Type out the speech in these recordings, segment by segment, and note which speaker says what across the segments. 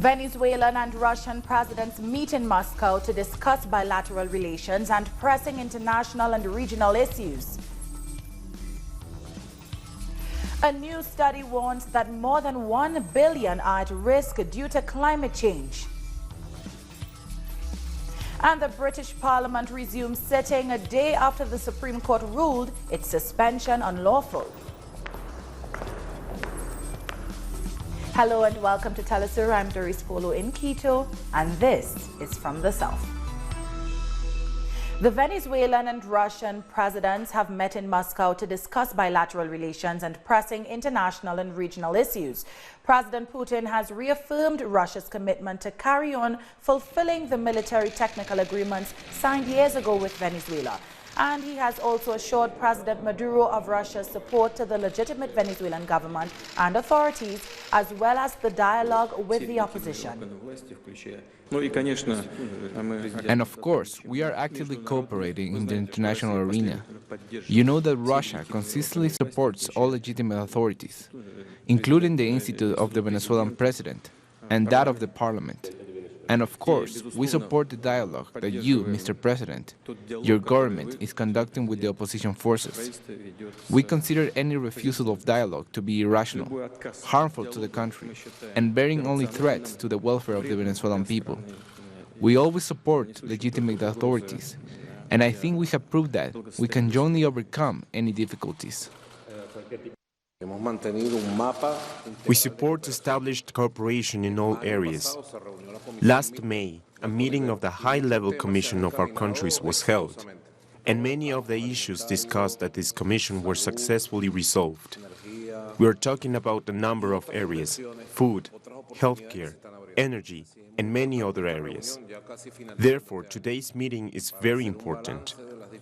Speaker 1: Venezuelan and Russian presidents meet in Moscow to discuss bilateral relations and pressing international and regional issues. A new study warns that more than 1 billion are at risk due to climate change. And the British Parliament resumes sitting a day after the Supreme Court ruled its suspension unlawful. Hello and welcome to Telesur. I'm Doris Polo in Quito, and this is From the South. The Venezuelan and Russian presidents have met in Moscow to discuss bilateral relations and pressing international and regional issues. President Putin has reaffirmed Russia's commitment to carry on fulfilling the military technical agreements signed years ago with Venezuela. And he has also assured President Maduro of Russia's support to the legitimate Venezuelan government and authorities, as well as the dialogue with the opposition.
Speaker 2: And of course, we are actively cooperating in the international arena. You know that Russia consistently supports all legitimate authorities, including the Institute of the Venezuelan President and that of the Parliament. And of course, we support the dialogue that you, Mr. President, your government is conducting with the opposition forces. We consider any refusal of dialogue to be irrational, harmful to the country, and bearing only threats to the welfare of the Venezuelan people. We always support legitimate authorities, and I think we have proved that we can jointly overcome any difficulties.
Speaker 3: We support established cooperation in all areas. Last May, a meeting of the high-level commission of our countries was held, and many of the issues discussed at this commission were successfully resolved. We are talking about a number of areas: food, healthcare, energy, and many other areas. Therefore, today's meeting is very important.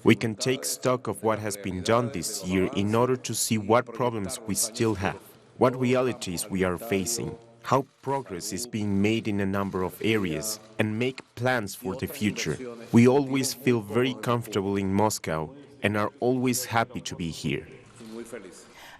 Speaker 3: We can take stock of what has been done this year in order to see what problems we still have, what realities we are facing, how progress is being made in a number of areas, and make plans for the future. We always feel very comfortable in Moscow and are always happy to be here.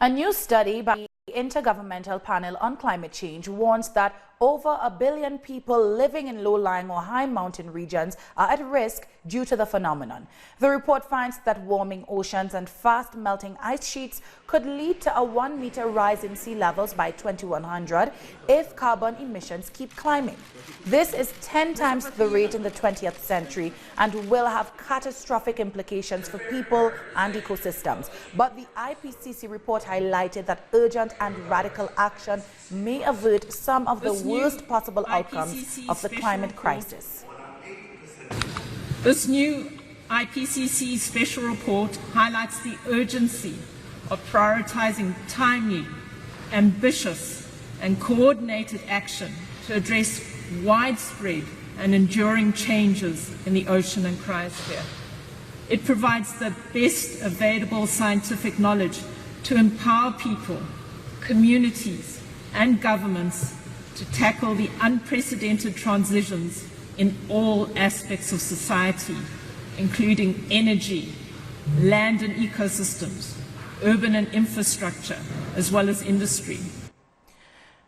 Speaker 1: A new study by the Intergovernmental Panel on Climate Change warns that over 1 billion people living in low-lying or high mountain regions are at risk due to the phenomenon. The report finds that warming oceans and fast melting ice sheets could lead to a 1-meter rise in sea levels by 2100 if carbon emissions keep climbing. This is 10 times the rate in the 20th century and will have catastrophic implications for people and ecosystems. But the IPCC report highlighted that urgent and radical action may avert some of the worst possible outcomes of the climate crisis.
Speaker 4: This new IPCC special report highlights the urgency of prioritizing timely, ambitious, and coordinated action to address widespread and enduring changes in the ocean and cryosphere. It provides the best available scientific knowledge to empower people, communities, and governments to tackle the unprecedented transitions in all aspects of society, including energy, land and ecosystems, urban and infrastructure, as well as industry.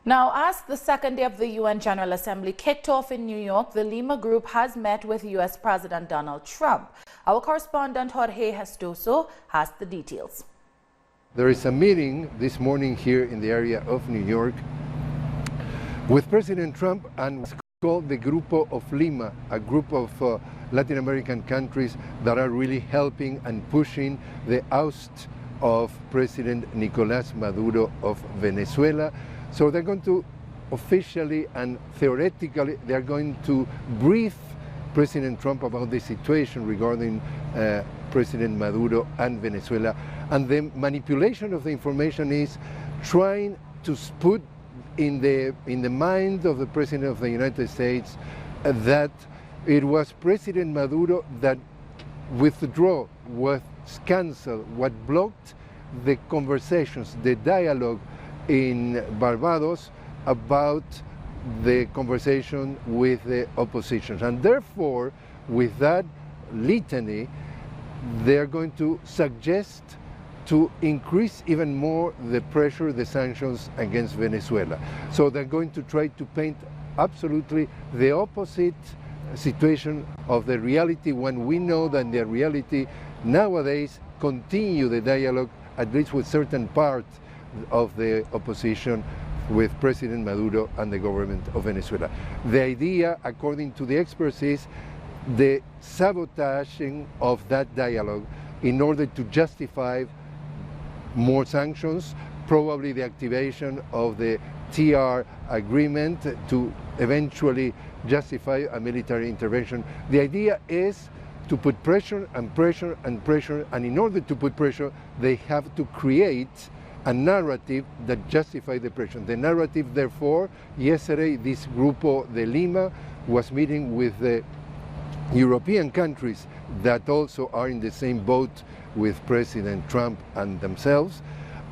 Speaker 1: Now, as the second day of the UN General Assembly kicked off in New York, the Lima Group has met with U.S. President Donald Trump. Our correspondent Jorge Gestoso has the details.
Speaker 5: There is a meeting this morning here in the area of New York with President Trump and what's called the Grupo of Lima, a group of Latin American countries that are really helping and pushing the oust of President Nicolás Maduro of Venezuela. So they're going to officially and theoretically, they're going to brief President Trump about the situation regarding President Maduro and Venezuela. And the manipulation of the information is trying to put in the mind of the President of the United States that it was President Maduro that withdrew, was canceled, what blocked the conversations, the dialogue in Barbados about the conversation with the opposition. And therefore, with that litany, they're going to suggest to increase even more the pressure, the sanctions against Venezuela. So they're going to try to paint absolutely the opposite situation of the reality, when we know that the reality nowadays continue the dialogue, at least with certain parts of the opposition, with President Maduro and the government of Venezuela. The idea, according to the experts, is the sabotaging of that dialogue in order to justify more sanctions, probably the activation of the TR agreement to eventually justify a military intervention. The idea is to put pressure and pressure and pressure, and in order to put pressure, they have to create a narrative that justifies the pressure. The narrative, therefore, yesterday this Grupo de Lima was meeting with the European countries that also are in the same boat with President Trump and themselves,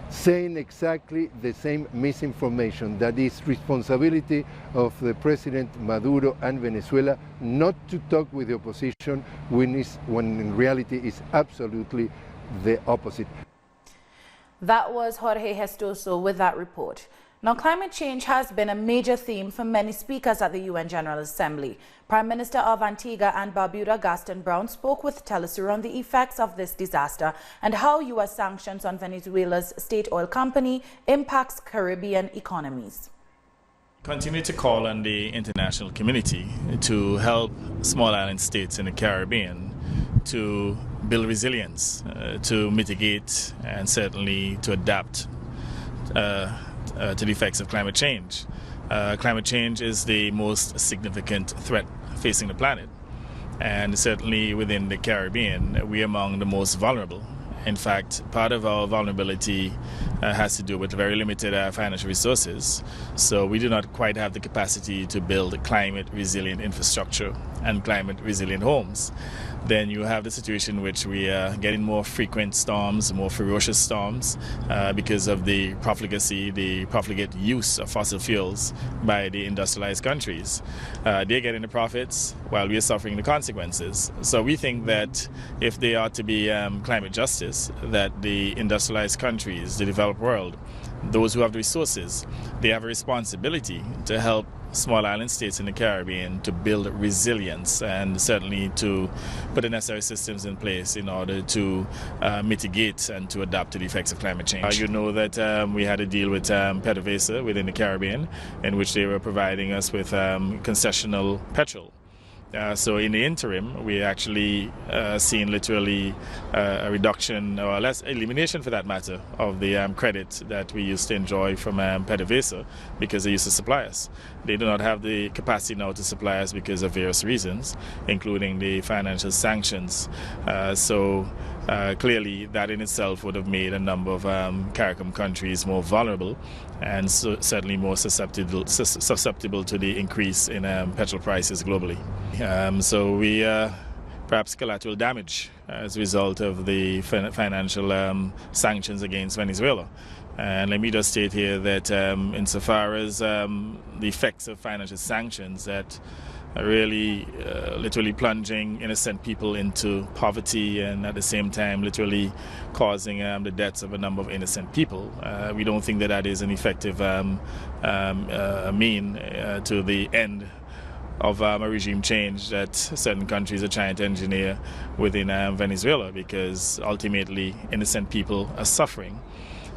Speaker 5: saying exactly the same misinformation, that is responsibility of the President Maduro and Venezuela not to talk with the opposition when in reality is absolutely the opposite.
Speaker 1: That was Jorge Gestoso with that report. Now, climate change has been a major theme for many speakers at the UN General Assembly. Prime Minister of Antigua and Barbuda, Gaston Brown, spoke with Telesur on the effects of this disaster and how U.S. sanctions on Venezuela's state oil company impacts Caribbean economies.
Speaker 6: Continue to call on the international community to help small island states in the Caribbean to build resilience, to mitigate and certainly to adapt to the effects of climate change. Climate change is the most significant threat facing the planet, and certainly within the Caribbean, we are among the most vulnerable. In fact, part of our vulnerability has to do with very limited financial resources, so we do not quite have the capacity to build climate resilient infrastructure and climate resilient homes. Then you have the situation in which we are getting more frequent storms, more ferocious storms, because of the profligacy, the profligate use of fossil fuels by the industrialized countries. They're getting the profits while we are suffering the consequences. So we think that if there are to be climate justice, that the industrialized countries, the developed world, those who have the resources, they have a responsibility to help small island states in the Caribbean to build resilience and certainly to put the necessary systems in place in order to mitigate and to adapt to the effects of climate change. You know that we had a deal with PDVSA within the Caribbean, in which they were providing us with concessional petrol. So in the interim, we actually seen literally a reduction, or less elimination for that matter, of the credit that we used to enjoy from PDVSA because they used to supply us. They do not have the capacity now to supply us because of various reasons, including the financial sanctions. Clearly that in itself would have made a number of CARICOM countries more vulnerable and certainly more susceptible to the increase in petrol prices globally. So we perhaps collateral damage as a result of the financial sanctions against Venezuela. And let me just state here that insofar as the effects of financial sanctions that are really literally plunging innocent people into poverty and at the same time literally causing the deaths of a number of innocent people. We don't think that that is an effective mean to the end of a regime change that certain countries are trying to engineer within Venezuela, because ultimately innocent people are suffering.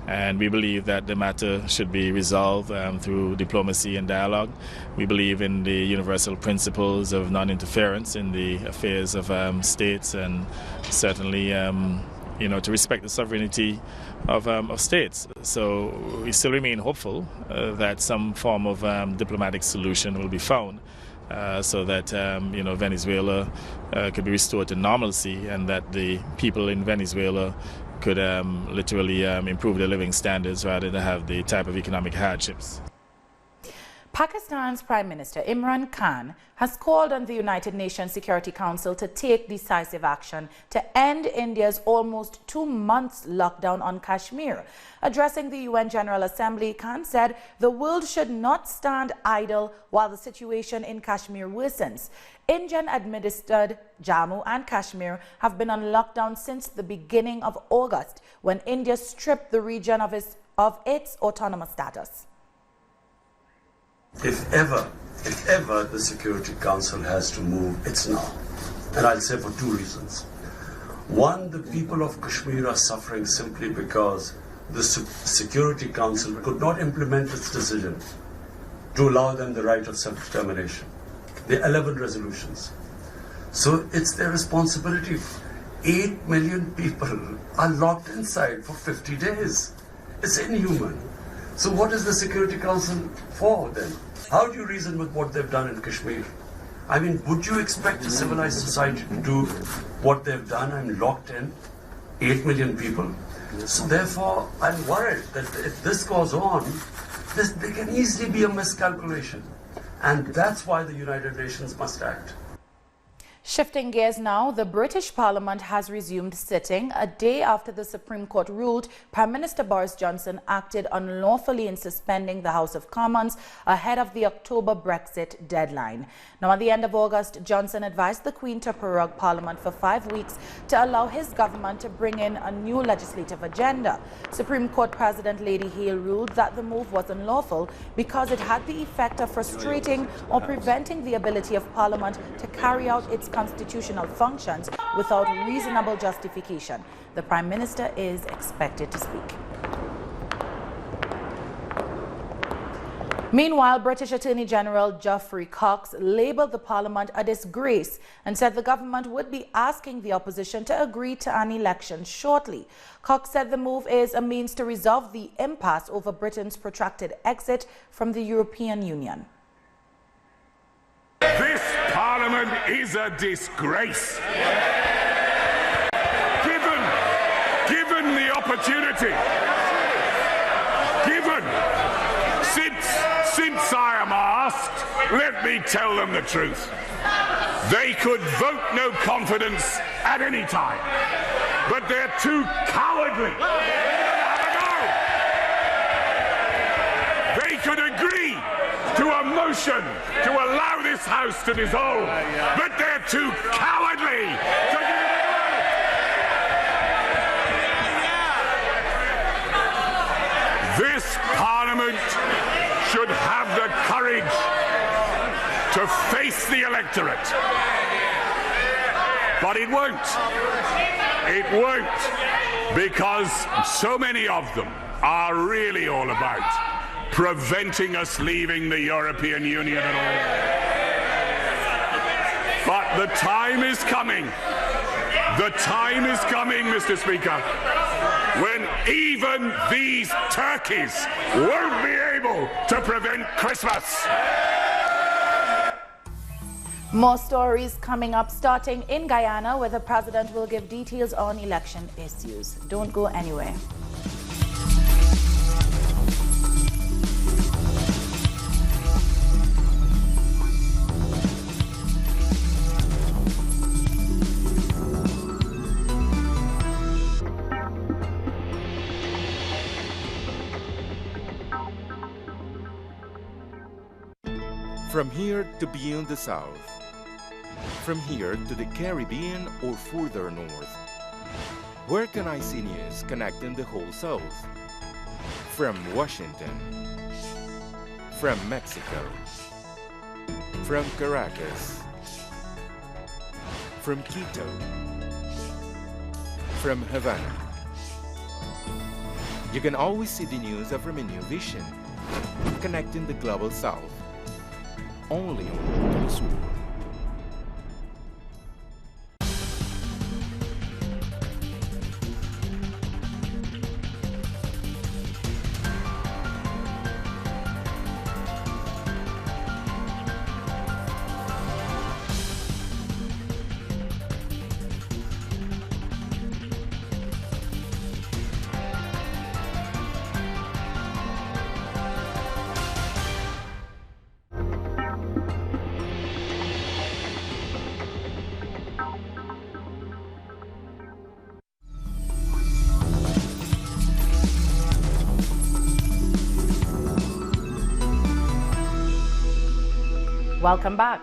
Speaker 6: And we believe that the matter should be resolved through diplomacy and dialogue. We believe in the universal principles of non-interference in the affairs of states, and certainly to respect the sovereignty of states. So we still remain hopeful that some form of diplomatic solution will be found so that Venezuela could be restored to normalcy, and that the people in Venezuela could literally improve their living standards rather than have the type of economic hardships.
Speaker 1: Pakistan's Prime Minister Imran Khan has called on the United Nations Security Council to take decisive action to end India's almost 2 months lockdown on Kashmir. Addressing the UN General Assembly, Khan said the world should not stand idle while the situation in Kashmir worsens. Indian-administered Jammu and Kashmir have been on lockdown since the beginning of August, when India stripped the region of its autonomous status.
Speaker 7: If ever the Security Council has to move, it's now. And I'll say for two reasons. One, the people of Kashmir are suffering simply because the Security Council could not implement its decision to allow them the right of self-determination. The 11 resolutions. So it's their responsibility. 8 million people are locked inside for 50 days. It's inhuman. So what is the Security Council for then? How do you reason with what they've done in Kashmir? I mean, would you expect a civilized society to do what they've done and locked in 8 million people? So therefore, I'm worried that if this goes on, there can easily be a miscalculation. And that's why the United Nations must act.
Speaker 1: Shifting gears now, the British Parliament has resumed sitting a day after the Supreme Court ruled Prime Minister Boris Johnson acted unlawfully in suspending the House of Commons ahead of the October Brexit deadline. Now, at the end of August, Johnson advised the Queen to prorogue Parliament for 5 weeks to allow his government to bring in a new legislative agenda. Supreme Court President Lady Hale ruled that the move was unlawful because it had the effect of frustrating or preventing the ability of Parliament to carry out its constitutional functions without reasonable justification. The Prime Minister is expected to speak. Meanwhile, British Attorney General Geoffrey Cox labelled the Parliament a disgrace and said the government would be asking the opposition to agree to an election shortly. Cox said the move is a means to resolve the impasse over Britain's protracted exit from the European Union.
Speaker 8: This Parliament is a disgrace. Given the opportunity, since I am asked, let me tell them the truth. They could vote no confidence at any time, but they're too cowardly. They could agree to a motion to allow this House to dissolve, but they're too cowardly to give it a go. This Parliament should have the courage to face the electorate, but it won't. It won't, because so many of them are really all about preventing us leaving the European Union at all. But the time is coming. The time is coming, Mr. Speaker, when even these turkeys won't be able to prevent Christmas.
Speaker 1: More stories coming up, starting in Guyana, where the president will give details on election issues. Don't go anywhere.
Speaker 9: From here to beyond the South, from here to the Caribbean or further north, where can I see news connecting the whole South? From Washington, from Mexico, from Caracas, from Quito, from Havana. You can always see the news from a new vision, connecting the global South. Only on Telesur.
Speaker 1: Welcome back.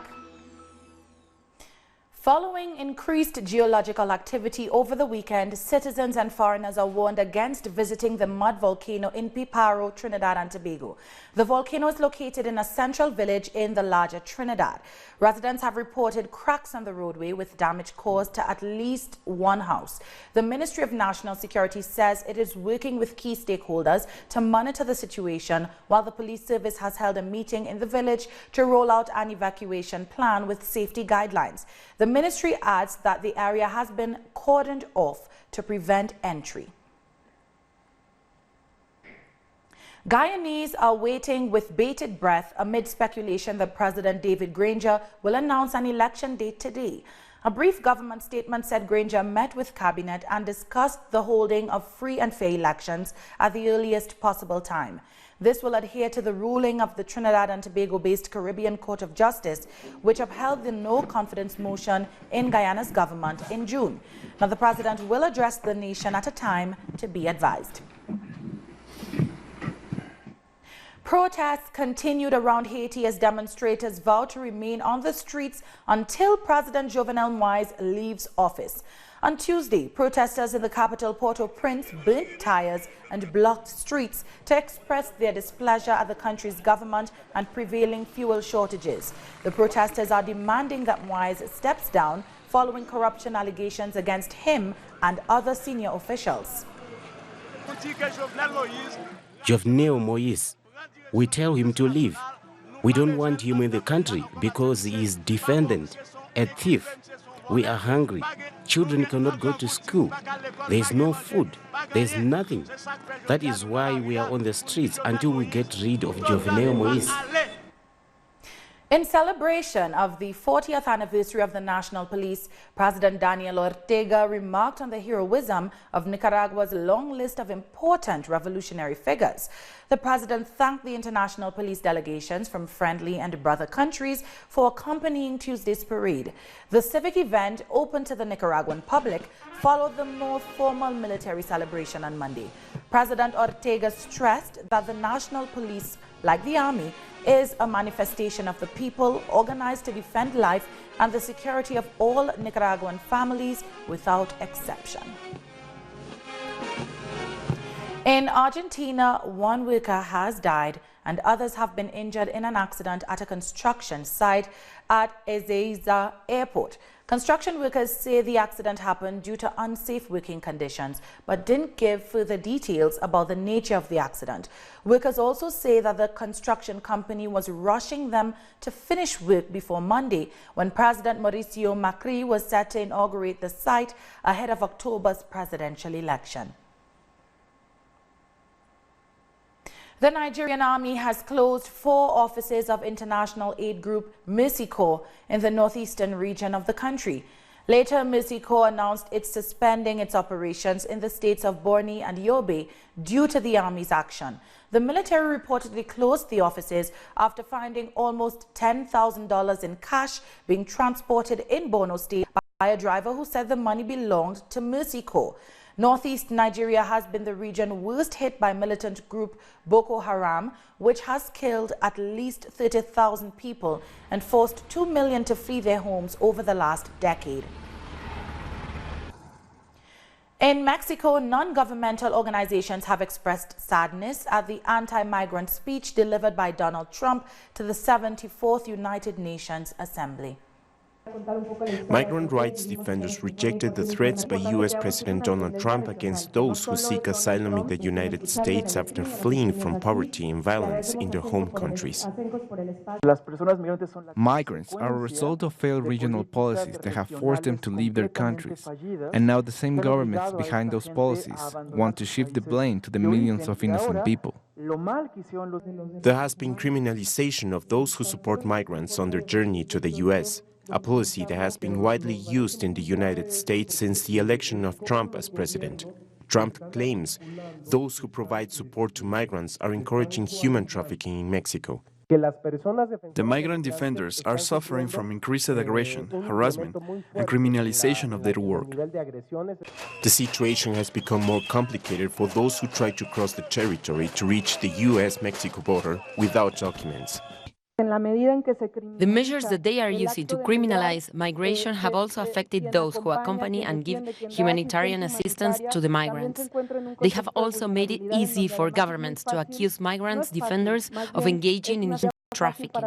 Speaker 1: Following increased geological activity over the weekend, citizens and foreigners are warned against visiting the mud volcano in Piparo, Trinidad and Tobago. The volcano is located in a central village in the larger Trinidad. Residents have reported cracks on the roadway with damage caused to at least one house. The Ministry of National Security says it is working with key stakeholders to monitor the situation, while the police service has held a meeting in the village to roll out an evacuation plan with safety guidelines. The ministry adds that the area has been cordoned off to prevent entry. Guyanese are waiting with bated breath amid speculation that President David Granger will announce an election date today. A brief government statement said Granger met with cabinet and discussed the holding of free and fair elections at the earliest possible time. This will adhere to the ruling of the Trinidad and Tobago-based Caribbean Court of Justice, which upheld the no-confidence motion in Guyana's government in June. Now, the president will address the nation at a time to be advised. Protests continued around Haiti as demonstrators vowed to remain on the streets until President Jovenel Moïse leaves office. On Tuesday, protesters in the capital Port-au-Prince burnt tires and blocked streets to express their displeasure at the country's government and prevailing fuel shortages. The protesters are demanding that Moïse steps down following corruption allegations against him and other senior officials.
Speaker 10: Jovenel Moïse, we tell him to leave. We don't want him in the country because he is defendant, a thief. We are hungry. Children cannot go to school. There is no food. There is nothing. That is why we are on the streets until we get rid of Jovenel Moïse.
Speaker 1: In celebration of the 40th anniversary of the National Police, President Daniel Ortega remarked on the heroism of Nicaragua's long list of important revolutionary figures. The president thanked the international police delegations from friendly and brother countries for accompanying Tuesday's parade. The civic event, open to the Nicaraguan public, followed the more formal military celebration on Monday. President Ortega stressed that the national police, like the army, is a manifestation of the people organized to defend life and the security of all Nicaraguan families without exception. In Argentina, one worker has died and others have been injured in an accident at a construction site at Ezeiza Airport. Construction workers say the accident happened due to unsafe working conditions, but didn't give further details about the nature of the accident. Workers also say that the construction company was rushing them to finish work before Monday, when President Mauricio Macri was set to inaugurate the site ahead of October's presidential election. The Nigerian Army has closed 4 offices of international aid group Mercy Corps in the northeastern region of the country. Later, Mercy Corps announced it's suspending its operations in the states of Borno and Yobe due to the Army's action. The military reportedly closed the offices after finding almost $10,000 in cash being transported in Borno State by a driver who said the money belonged to Mercy Corps. Northeast Nigeria has been the region worst hit by militant group Boko Haram, which has killed at least 30,000 people and forced 2 million to flee their homes over the last decade. In Mexico, non-governmental organizations have expressed sadness at the anti-migrant speech delivered by Donald Trump to the 74th United Nations Assembly.
Speaker 3: Migrant rights defenders rejected the threats by U.S. President Donald Trump against those who seek asylum in the United States after fleeing from poverty and violence in their home countries.
Speaker 2: Migrants are a result of failed regional policies that have forced them to leave their countries. And now the same governments behind those policies want to shift the blame to the millions of innocent people.
Speaker 3: There has been criminalization of those who support migrants on their journey to the U.S., a policy that has been widely used in the United States since the election of Trump as president. Trump claims those who provide support to migrants are encouraging human trafficking in Mexico.
Speaker 11: The migrant defenders are suffering from increased aggression, harassment, and criminalization of their work.
Speaker 3: The situation has become more complicated for those who try to cross the territory to reach the U.S.-Mexico border without documents.
Speaker 12: The measures that they are using to criminalize migration have also affected those who accompany and give humanitarian assistance to the migrants. They have also made it easy for governments to accuse migrants' defenders of engaging in human trafficking.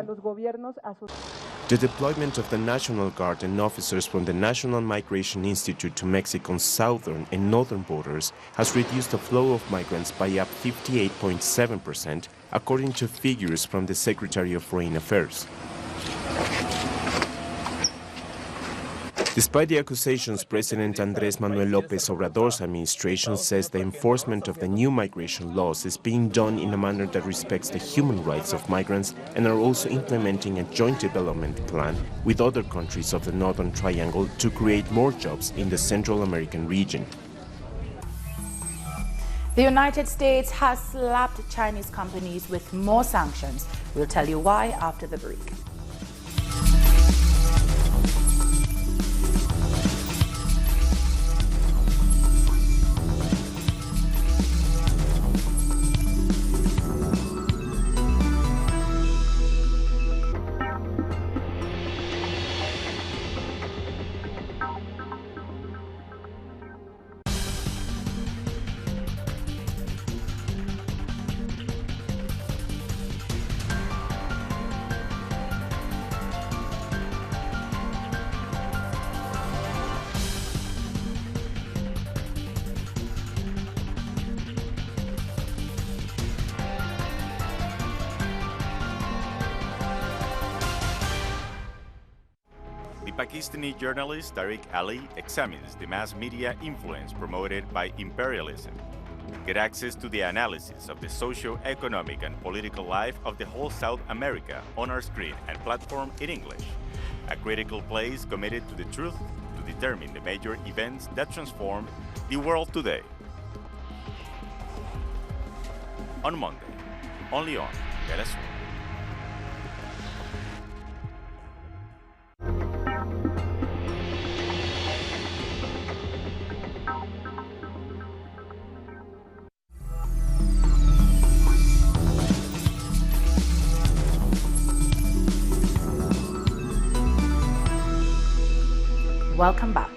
Speaker 3: The deployment of the National Guard and officers from the National Migration Institute to Mexico's southern and northern borders has reduced the flow of migrants by up 58.7%, according to figures from the Secretary of Foreign Affairs. Despite the accusations, President Andrés Manuel López Obrador's administration says the enforcement of the new migration laws is being done in a manner that respects the human rights of migrants and are also implementing a joint development plan with other countries of the Northern Triangle to create more jobs in the Central American region.
Speaker 1: The United States has slapped Chinese companies with more sanctions. We'll tell you why after the break.
Speaker 13: Pakistani journalist Tariq Ali examines the mass media influence promoted by imperialism. Get access to the analysis of the socio-economic and political life of the whole South America on our screen and platform in English. A critical place committed to the truth to determine the major events that transformed the world today. On Monday, only on Venezuela.
Speaker 1: Welcome back.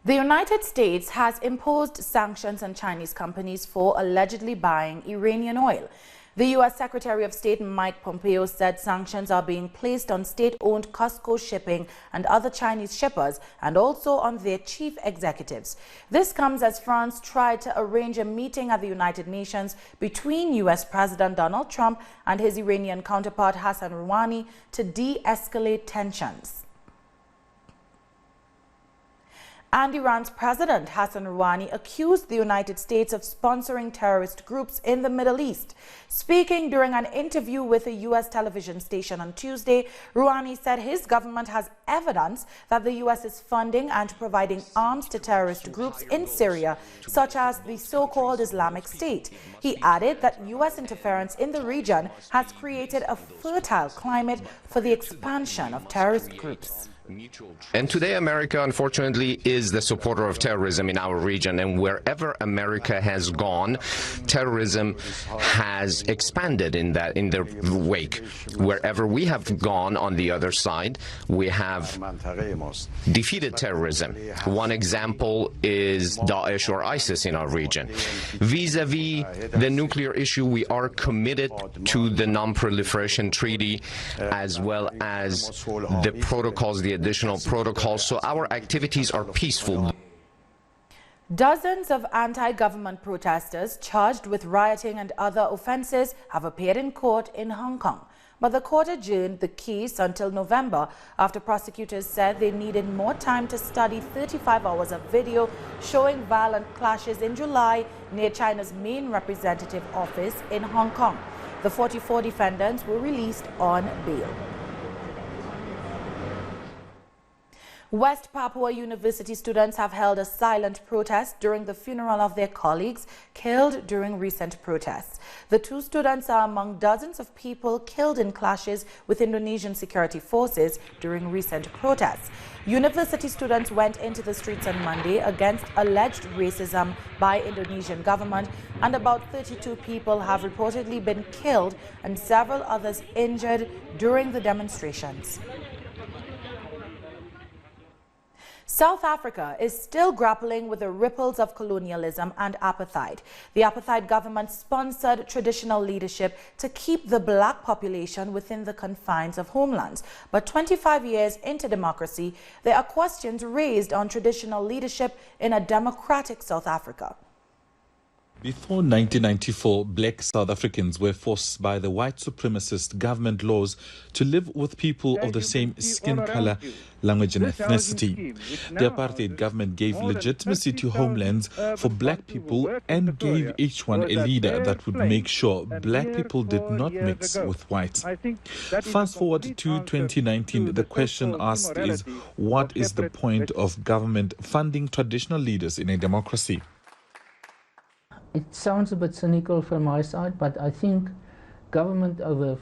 Speaker 1: The United States has imposed sanctions on Chinese companies for allegedly buying Iranian oil. The U.S. Secretary of State Mike Pompeo said sanctions are being placed on state-owned COSCO Shipping and other Chinese shippers and also on their chief executives. This comes as France tried to arrange a meeting at the United Nations between U.S. President Donald Trump and his Iranian counterpart Hassan Rouhani to de-escalate tensions. And Iran's President Hassan Rouhani accused the United States of sponsoring terrorist groups in the Middle East. Speaking during an interview with a U.S. television station on Tuesday, Rouhani said his government has evidence that the U.S. is funding and providing arms to terrorist groups in Syria, such as the so-called Islamic State. He added that U.S. interference in the region has created a fertile climate for the expansion of terrorist groups.
Speaker 14: And today America, unfortunately, is the supporter of terrorism in our region, and wherever America has gone, terrorism has expanded in their wake. Wherever we have gone on the other side, we have defeated terrorism. One example is Daesh or ISIS in our region. Vis-a-vis the nuclear issue, we are committed to the Non-Proliferation Treaty as well as the protocols, the additional protocols, so our activities are peaceful.
Speaker 1: Dozens of anti-government protesters charged with rioting and other offenses have appeared in court in Hong Kong. But the court adjourned the case until November after prosecutors said they needed more time to study 35 hours of video showing violent clashes in July near China's main representative office in Hong Kong. The 44 defendants were released on bail. West Papua University students have held a silent protest during the funeral of their colleagues killed during recent protests. The two students are among dozens of people killed in clashes with Indonesian security forces during recent protests. University students went into the streets on Monday against alleged racism by Indonesian government, and about 32 people have reportedly been killed and several others injured during the demonstrations. South Africa is still grappling with the ripples of colonialism and apartheid. The apartheid government sponsored traditional leadership to keep the black population within the confines of homelands. But 25 years into democracy, there are questions raised on traditional leadership in a democratic South Africa.
Speaker 15: Before 1994, black South Africans were forced by the white supremacist government laws to live with people of the same skin color, language and ethnicity. The apartheid government gave legitimacy to homelands for black people and gave each one a leader that would make sure black people did not mix with whites. Fast forward to 2019, the question asked is, what is the point of government funding traditional leaders in a democracy?
Speaker 16: It sounds a bit cynical from my side, but I think government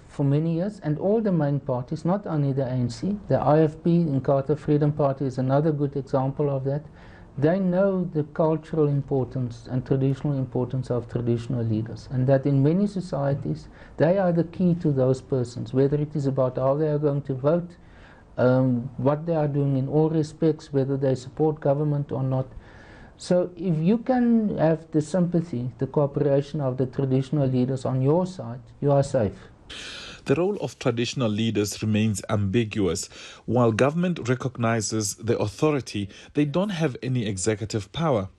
Speaker 16: for many years, and all the main parties, not only the ANC, the IFP, Inkatha Freedom Party is another good example of that. They know the cultural importance and traditional importance of traditional leaders, and that in many societies, they are the key to those persons, whether it is about how they are going to vote, what they are doing in all respects, whether they support government or not. So if you can have the sympathy, the cooperation of the traditional leaders on your side, you are safe.
Speaker 15: The role of traditional leaders remains ambiguous. While government recognizes the authority, they don't have any executive power.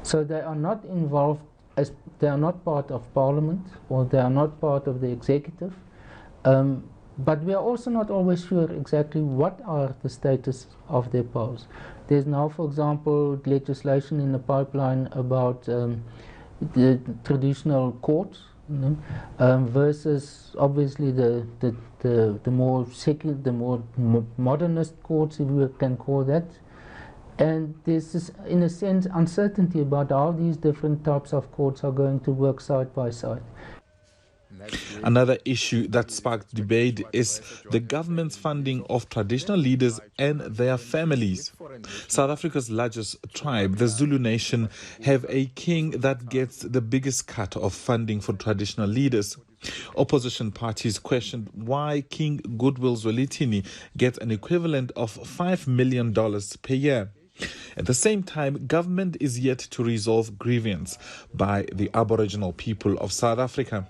Speaker 16: So they are not involved, as they are not part of parliament, or they are not part of the executive. But we are also not always sure exactly what are the status of their powers. There's now, for example, legislation in the pipeline about the traditional courts, versus obviously the more secular, the more modernist courts, if we can call that. And there's this, in a sense, uncertainty about how these different types of courts are going to work side by side.
Speaker 15: Another issue that sparked debate is the government's funding of traditional leaders and their families. South Africa's largest tribe, the Zulu Nation, have a king that gets the biggest cut of funding for traditional leaders. Opposition parties questioned why King Goodwill Zwelithini gets an equivalent of $5 million per year. At the same time, government is yet to resolve grievance by the Aboriginal people of South Africa.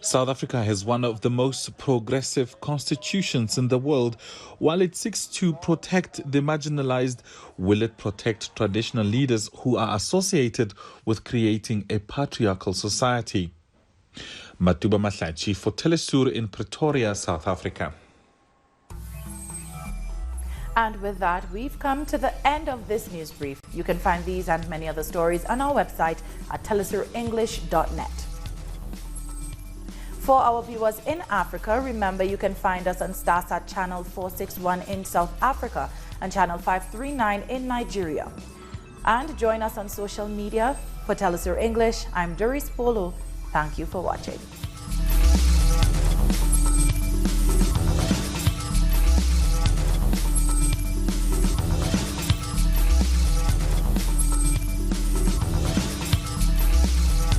Speaker 15: South Africa has one of the most progressive constitutions in the world. While it seeks to protect the marginalized, will it protect traditional leaders who are associated with creating a patriarchal society? Matuba Mahlachi for Telesur in Pretoria, South Africa.
Speaker 1: And with that, we've come to the end of this news brief. You can find these and many other stories on our website at telesurenglish.net. For our viewers in Africa, remember you can find us on Starsat Channel 461 in South Africa and Channel 539 in Nigeria. And join us on social media. For Telesur English, I'm Doris Polo. Thank you for watching.